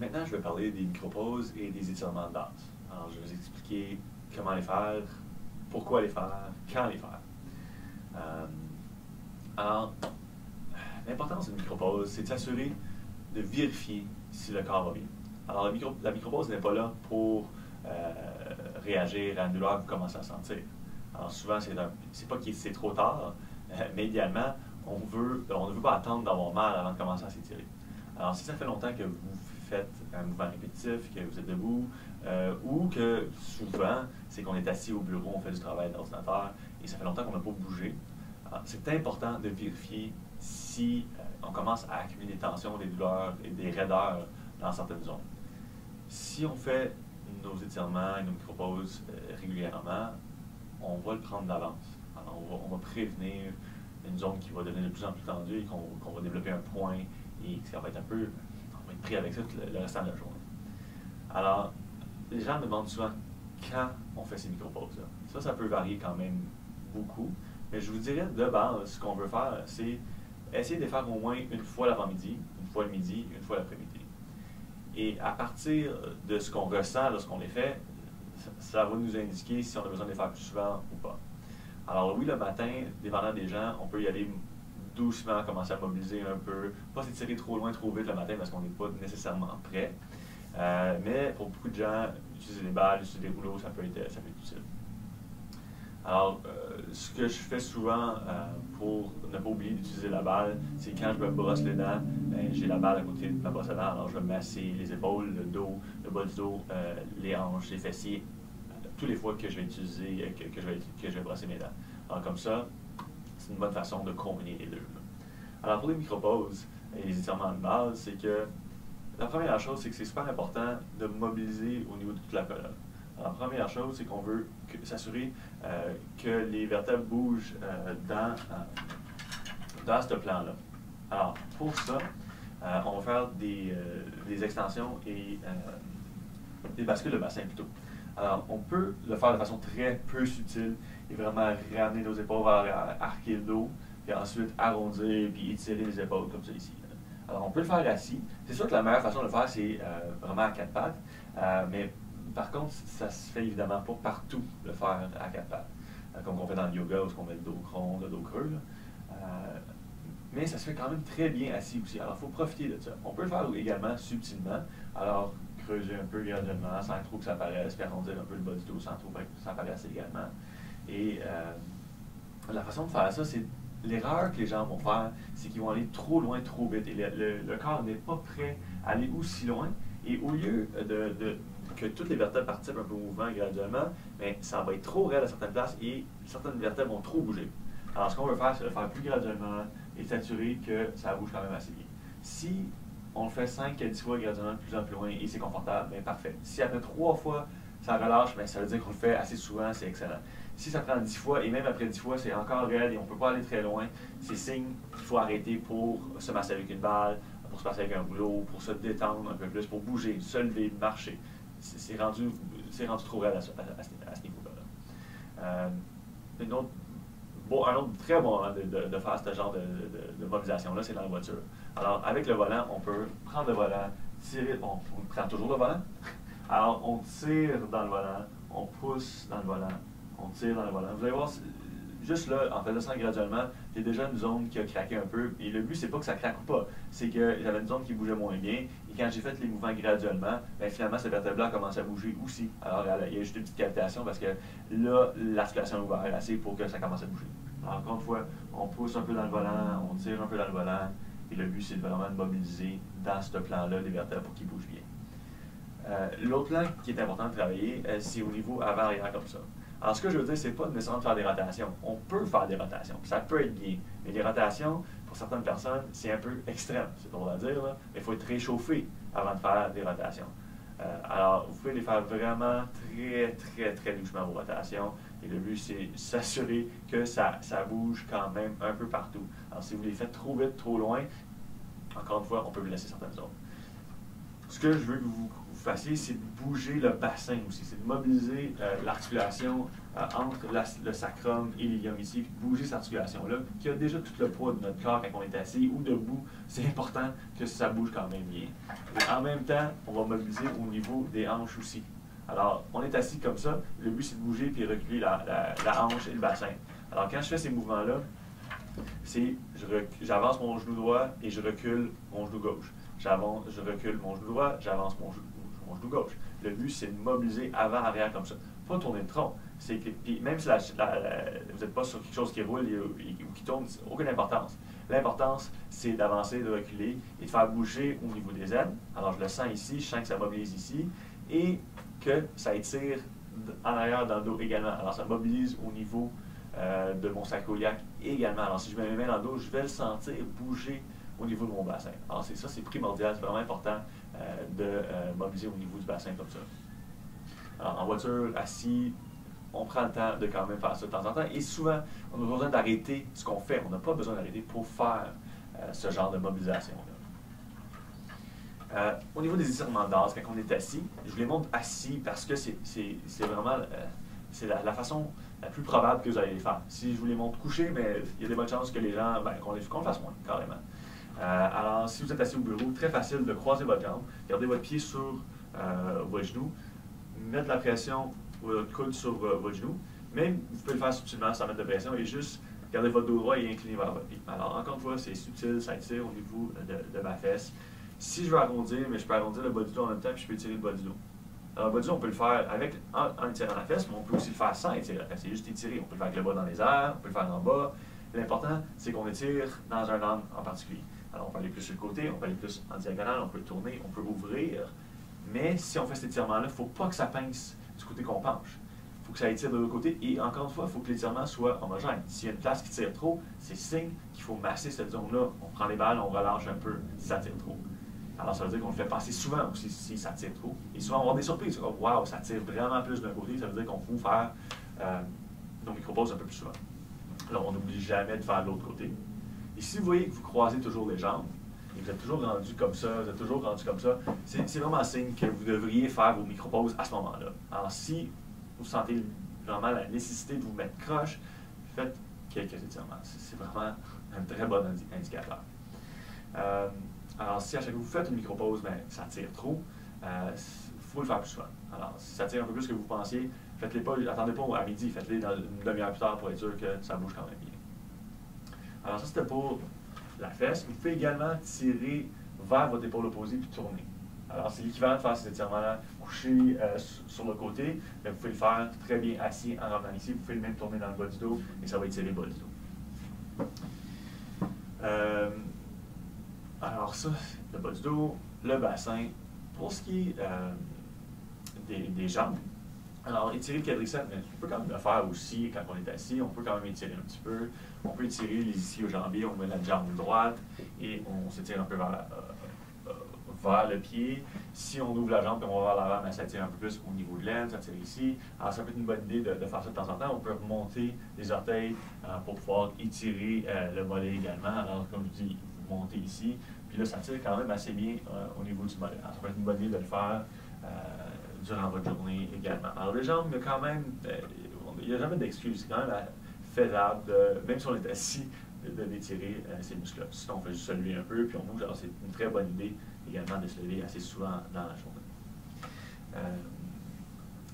Maintenant, je vais parler des micro-pauses et des étirements de base. Alors, je vais vous expliquer comment les faire, pourquoi les faire, quand les faire. Euh, alors, l'importance d'une micro-pause, c'est de s'assurer de vérifier si le corps va bien. Alors, la micro-pause n'est pas là pour réagir à une douleur que vous commencez à sentir. Alors, souvent, c'est pas que c'est trop tard, mais idéalement, on ne veut pas attendre d'avoir mal avant de commencer à s'étirer. Alors, si ça fait longtemps que vous faites un mouvement répétitif, que vous êtes debout, ou que souvent, c'est qu'on est assis au bureau, on fait du travail d'ordinateur, et ça fait longtemps qu'on n'a pas bougé, c'est important de vérifier si on commence à accumuler des tensions, des douleurs et des raideurs dans certaines zones. Si on fait nos étirements et nos micro-pauses régulièrement, on va le prendre d'avance. Alors, on va prévenir une zone qui va devenir de plus en plus tendue et qu'on va développer un point et que ça va être on va être pris avec ça le restant de la journée. Alors, les gens me demandent souvent quand on fait ces micro-pauses-là. Ça peut varier quand même beaucoup, mais je vous dirais de base, ce qu'on veut faire, c'est essayer de les faire au moins une fois l'avant-midi, une fois le midi, une fois l'après-midi. Et à partir de ce qu'on ressent lorsqu'on les fait, ça va nous indiquer si on a besoin de les faire plus souvent ou pas. Alors oui, le matin, dépendant des gens, on peut y aller doucement, commencer à mobiliser un peu, pas s'étirer trop loin, trop vite le matin parce qu'on n'est pas nécessairement prêt. Mais pour beaucoup de gens, utiliser des balles, utiliser des rouleaux, ça peut être utile. Alors, ce que je fais souvent pour ne pas oublier d'utiliser la balle, c'est quand je me brosse les dents, j'ai la balle à côté de ma brosse à dents, alors je vais masser les épaules, le dos, le bas du dos, les hanches, les fessiers, toutes les fois que je vais utiliser, que je vais brosser mes dents. Alors comme ça, c'est une bonne façon de combiner les deux. Alors pour les micro-pauses et les étirements de base, c'est que la première chose, c'est que c'est super important de mobiliser au niveau de toute la colonne. Alors, la première chose, c'est qu'on veut s'assurer que les vertèbres bougent dans ce plan-là. Alors, pour ça, on va faire des extensions et des bascules de bassin plutôt. Alors, on peut le faire de façon très peu subtile et vraiment ramener nos épaules vers arquer le dos, puis ensuite arrondir puis étirer les épaules comme ça ici. Alors, on peut le faire assis. C'est sûr que la meilleure façon de le faire, c'est vraiment à quatre pattes, mais par contre, ça se fait évidemment pas partout, le faire à quatre pattes, comme on fait dans le yoga, où on met le dos rond, le dos creux. Mais ça se fait quand même très bien assis aussi. Alors, il faut profiter de ça. On peut le faire également subtilement. Alors, creuser un peu graduellement, sans trop que ça paraisse, puis arrondir un peu le bas du dos sans trop que ça paraisse également. Et la façon de faire ça, c'est l'erreur que les gens vont faire, c'est qu'ils vont aller trop loin, trop vite. Et le corps n'est pas prêt à aller aussi loin. Et au lieu que toutes les vertèbres participent un peu au mouvement graduellement, mais ça va être trop raide à certaines places et certaines vertèbres vont trop bouger. Alors, ce qu'on veut faire, c'est le faire plus graduellement et s'assurer que ça bouge quand même assez bien. Si on le fait 5 à 10 fois graduellement de plus en plus loin et c'est confortable, bien parfait. Si après 3 fois, ça relâche, bien, ça veut dire qu'on le fait assez souvent, c'est excellent. Si ça prend 10 fois et même après 10 fois, c'est encore raide et on ne peut pas aller très loin, c'est signe qu'il faut arrêter pour se masser avec une balle, pour se masser avec un rouleau, pour se détendre un peu plus, pour bouger, se lever, marcher. C'est rendu trop raide à ce niveau-là. Un autre très bon moment de faire ce genre de mobilisation-là, c'est dans la voiture. Alors, avec le volant, on peut prendre le volant, tirer, on prend toujours le volant. Alors, on tire dans le volant, on pousse dans le volant, on tire dans le volant. Vous allez voir, juste là, en faisant ça graduellement, il y a déjà une zone qui a craqué un peu. Et le but, c'est pas que ça craque ou pas, c'est que j'avais une zone qui bougeait moins bien. Et quand j'ai fait les mouvements graduellement, bien, finalement, cette vertèbre-là a commencé à bouger aussi. Alors, il y a juste une petite cavitation parce que là, l'articulation est ouverte assez pour que ça commence à bouger. Alors, encore une fois, on pousse un peu dans le volant, on tire un peu dans le volant. Et le but, c'est vraiment de mobiliser dans ce plan-là les vertèbres pour qu'ils bougent bien. L'autre plan qui est important de travailler, c'est au niveau avant-arrière comme ça. Alors, ce que je veux dire, c'est pas nécessairement de faire des rotations. On peut faire des rotations, ça peut être bien. Mais les rotations, pour certaines personnes, c'est un peu extrême, c'est drôle à dire, là, mais il faut être réchauffé avant de faire des rotations. Alors, vous pouvez les faire vraiment très, très, très doucement vos rotations. Et le but, c'est s'assurer que ça bouge quand même un peu partout. Alors, si vous les faites trop vite, trop loin, encore une fois, on peut vous laisser certaines zones. ce que je veux que vous fassiez, c'est de bouger le bassin aussi, c'est de mobiliser l'articulation entre le sacrum et l'ilium ici, puis de bouger cette articulation-là, qui a déjà tout le poids de notre corps quand on est assis ou debout. C'est important que ça bouge quand même bien. Et en même temps, on va mobiliser au niveau des hanches aussi. Alors, on est assis comme ça, le but c'est de bouger puis reculer la hanche et le bassin. Alors, quand je fais ces mouvements-là, c'est j'avance mon genou droit et je recule mon genou gauche. Je recule mon genou droit, j'avance mon genou gauche. Le but, c'est de mobiliser avant-arrière comme ça. Pas tourner le tronc. Puis même si vous n'êtes pas sur quelque chose qui roule ou qui tourne, aucune importance. L'importance, c'est d'avancer, de reculer et de faire bouger au niveau des ailes. Alors, je le sens ici, je sens que ça mobilise ici et que ça étire en arrière dans le dos également. Alors, ça mobilise au niveau de mon sacroiliac également. Alors, si je mets mes mains dans le dos, je vais le sentir bouger au niveau de mon bassin. Alors, c'est primordial, c'est vraiment important de mobiliser au niveau du bassin comme ça. Alors, en voiture, assis, on prend le temps de quand même faire ça de temps en temps. Et souvent, on a besoin d'arrêter ce qu'on fait. On n'a pas besoin d'arrêter pour faire ce genre de mobilisation-là. Au niveau des étirements de base, quand on est assis, je vous les montre assis parce que c'est vraiment c'est la façon la plus probable que vous allez les faire. Si je vous les montre couchés, mais il y a des bonnes chances que les gens, qu'on le fasse moins, carrément. Alors, si vous êtes assis au bureau, très facile de croiser votre jambe, gardez votre pied sur votre genou, mettre la pression, votre coude sur votre genou. Même, vous pouvez le faire subtilement sans mettre de pression et juste garder votre dos droit et incliner vers votre pied. Alors, encore une fois, c'est subtil, ça tire au niveau de ma fesse. Si je veux arrondir, mais je peux arrondir le bas du dos en même temps, puis je peux étirer le bas du dos. Alors, le bas du dos, on peut le faire en étirant la fesse, mais on peut aussi le faire sans étirer la fesse. C'est juste étirer. On peut le faire avec le bas dans les airs, on peut le faire en bas. L'important, c'est qu'on étire dans un angle en particulier. Alors, on peut aller plus sur le côté, on peut aller plus en diagonale, on peut tourner, on peut ouvrir. Mais si on fait cet étirement-là, il ne faut pas que ça pince du côté qu'on penche. Il faut que ça étire de l'autre côté. Et encore une fois, il faut que l'étirement soit homogène. S'il y a une place qui tire trop, c'est signe qu'il faut masser cette zone-là. On prend les balles, on relâche un peu si ça tire trop. Alors, ça veut dire qu'on le fait passer souvent aussi si ça tire trop. Et souvent, on va avoir des surprises. Waouh, ça tire vraiment plus d'un côté. Ça veut dire qu'on peut faire nos micropauses un peu plus souvent. Alors, on n'oublie jamais de faire de l'autre côté. Et si vous voyez que vous croisez toujours les jambes, et vous êtes toujours rendu comme ça, c'est vraiment un signe que vous devriez faire vos micropauses à ce moment-là. Alors, si vous sentez vraiment la nécessité de vous mettre croche, faites quelques étirements. C'est vraiment un très bon indicateur. Alors, si à chaque fois que vous faites une micropause, ça tire trop, il faut le faire plus souvent. Alors, si ça tire un peu plus que vous pensiez, faites-les pas, attendez pas à midi, faites-les dans une demi-heure plus tard pour être sûr que ça bouge quand même bien. Alors, ça, c'était pour la fesse. Vous pouvez également tirer vers votre épaule opposée puis tourner. Alors, c'est l'équivalent de faire ces étirements-là couché sur le côté, mais vous pouvez le faire très bien assis en revenant ici. Vous pouvez le même tourner dans le bas du dos et ça va étirer le bas du dos. Alors, ça, le bas du dos, le bassin. Pour ce qui est des jambes, alors, étirer le quadriceps, on peut quand même le faire aussi quand on est assis. On peut quand même étirer un petit peu. On peut étirer les ischio-jambiers, on met la jambe droite et on s'étire un peu vers le pied. Si on ouvre la jambe et on va vers l'avant, ça tire un peu plus au niveau de l'aine, ça tire ici. Alors, ça peut être une bonne idée de faire ça de temps en temps. On peut remonter les orteils pour pouvoir étirer le mollet également. Alors, comme je dis, vous montez ici. Puis là, ça tire quand même assez bien au niveau du mollet. Alors, ça peut être une bonne idée de le faire durant votre journée également. Alors, les jambes, il n'y a jamais d'excuse. C'est quand même faisable, même si on est assis, de d'étirer ces muscles-là. Sinon, on fait juste se lever un peu, puis on bouge. Alors, c'est une très bonne idée également de se lever assez souvent dans la journée.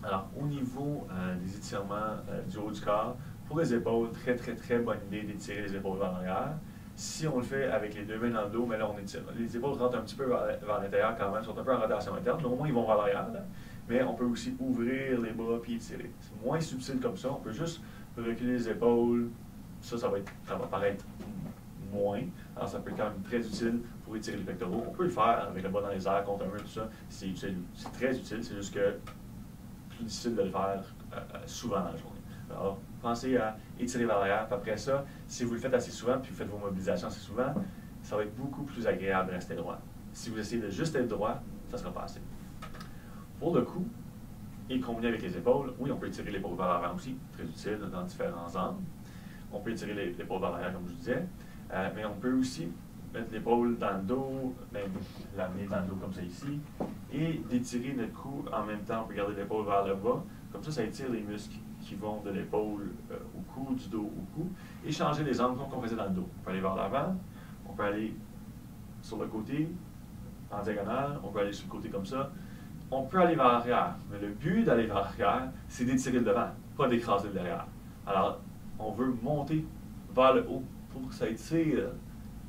Alors, au niveau des étirements du haut du corps, pour les épaules, très, très, très bonne idée d'étirer les épaules vers l'arrière. Si on le fait avec les deux mains dans le dos, mais là, on étire. Les épaules rentrent un petit peu vers l'intérieur quand même, sont un peu en rotation interne, mais au moins, ils vont vers l'arrière. Mais on peut aussi ouvrir les bras puis étirer. C'est moins subtil comme ça. On peut juste reculer les épaules. Ça va paraître moins. Alors, ça peut être quand même très utile pour étirer les pectoraux. On peut le faire avec le bras dans les airs, contre un mur, tout ça. C'est utile. C'est très utile. C'est juste que plus difficile de le faire souvent dans la journée. Alors, pensez à étirer vers l'arrière. Puis après ça, si vous le faites assez souvent, puis vous faites vos mobilisations assez souvent, ça va être beaucoup plus agréable de rester droit. Si vous essayez de juste être droit, ça ne sera pas assez. Pour le cou, et combiné avec les épaules, oui, on peut étirer l'épaule vers l'avant aussi, très utile dans différents angles. On peut étirer l'épaule vers l'arrière, comme je vous disais, mais on peut aussi mettre l'épaule dans le dos, même l'amener dans le dos comme ça ici, et d'étirer notre cou en même temps. On peut garder l'épaule vers le bas. Comme ça étire les muscles qui vont de l'épaule au cou, du dos au cou, et changer les angles comme on faisait dans le dos. On peut aller vers l'avant, on peut aller sur le côté, en diagonale, on peut aller sur le côté comme ça. On peut aller vers l'arrière, mais le but d'aller vers l'arrière, c'est d'étirer le devant, pas d'écraser le derrière. Alors, on veut monter vers le haut pour que ça étire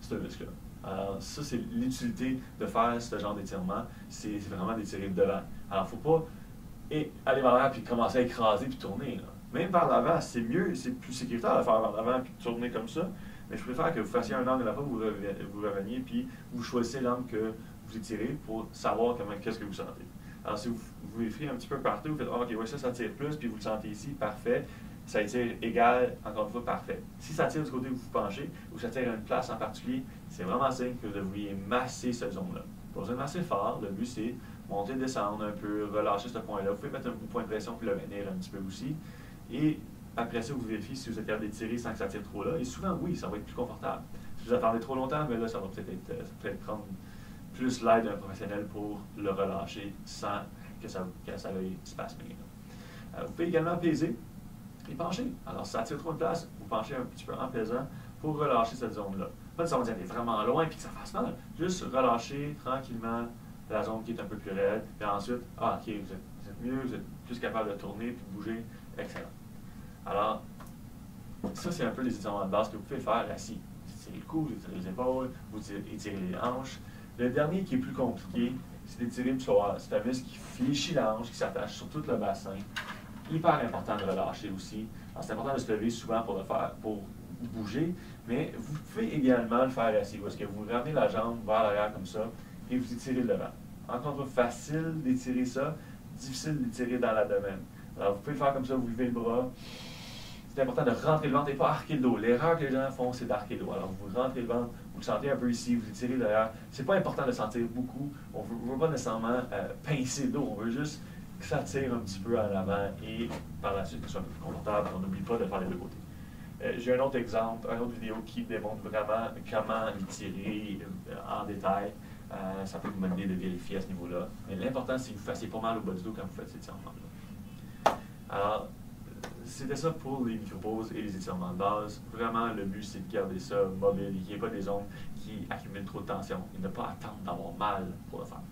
ce muscle-là. Alors, ça, c'est l'utilité de faire ce genre d'étirement, c'est vraiment d'étirer le devant. Alors, il ne faut pas aller vers l'arrière puis commencer à écraser puis tourner. Là. Même vers l'avant, c'est mieux, c'est plus sécuritaire de faire vers l'avant puis tourner comme ça, mais je préfère que vous fassiez un angle à la fois, vous reveniez, puis vous choisissez l'angle que vous étirez pour savoir qu'est-ce que vous sentez. Alors, si vous vérifiez un petit peu partout, vous faites OK, ouais, ça tire plus, puis vous le sentez ici, parfait. Ça tire égal, encore une fois, parfait. Si ça tire du côté où vous penchez, ou ça tire à une place en particulier, c'est vraiment signe que vous devriez masser cette zone-là. Pas besoin de masser fort, le but c'est monter, descendre un peu, relâcher ce point-là. Vous pouvez mettre un point de pression puis le venir un petit peu aussi. Et après ça, vous vérifiez si vous êtes capable d'étirer sans que ça tire trop là. Et souvent, oui, ça va être plus confortable. Si vous attendez trop longtemps, mais là, ça va peut-être prendre plus l'aide d'un professionnel pour le relâcher sans que ça veuille spasmer. Vous pouvez également peser et pencher. Alors, si ça tire trop de place, vous penchez un petit peu en pesant pour relâcher cette zone-là. Pas de dire d'aller vraiment loin et que ça fasse mal. Juste relâcher tranquillement la zone qui est un peu plus raide. Puis ensuite, OK, vous êtes mieux, vous êtes plus capable de tourner et de bouger. Excellent. Alors, ça, c'est un peu les étirements de base que vous pouvez faire assis. Vous étirez le cou, vous étirez les épaules, vous étirez les hanches. Le dernier qui est plus compliqué, c'est d'étirer le psoas. C'est un muscle qui fléchit la hanche, qui s'attache sur tout le bassin. Hyper important de relâcher aussi. C'est important de se lever souvent pour le faire, pour bouger, mais vous pouvez également le faire assis, parce que vous ramenez la jambe vers l'arrière comme ça et vous étirez le devant. Encore une fois, facile d'étirer ça, difficile d'étirer dans l'abdomen. Alors, vous pouvez le faire comme ça, vous levez le bras. C'est important de rentrer le ventre et pas arquer le dos. L'erreur que les gens font, c'est d'arquer le dos. Alors, vous rentrez le ventre, vous le sentez un peu ici, vous étirez derrière. C'est pas important de sentir beaucoup. On ne veut pas nécessairement pincer le dos. On veut juste que ça tire un petit peu en avant et par la suite que ce soit un peu plus confortable. On n'oublie pas de faire les deux côtés. J'ai un autre exemple, une autre vidéo qui démontre vraiment comment l'étirer en détail. Ça peut vous mener de vérifier à ce niveau-là. Mais l'important, c'est que vous fassiez pas mal au bas du dos quand vous faites cet étirement-là. Alors, c'était ça pour les micro-pauses et les étirements de base. Vraiment, le but, c'est de garder ça mobile, qu'il n'y ait pas des zones qui accumulent trop de tension et ne pas attendre d'avoir mal pour le faire.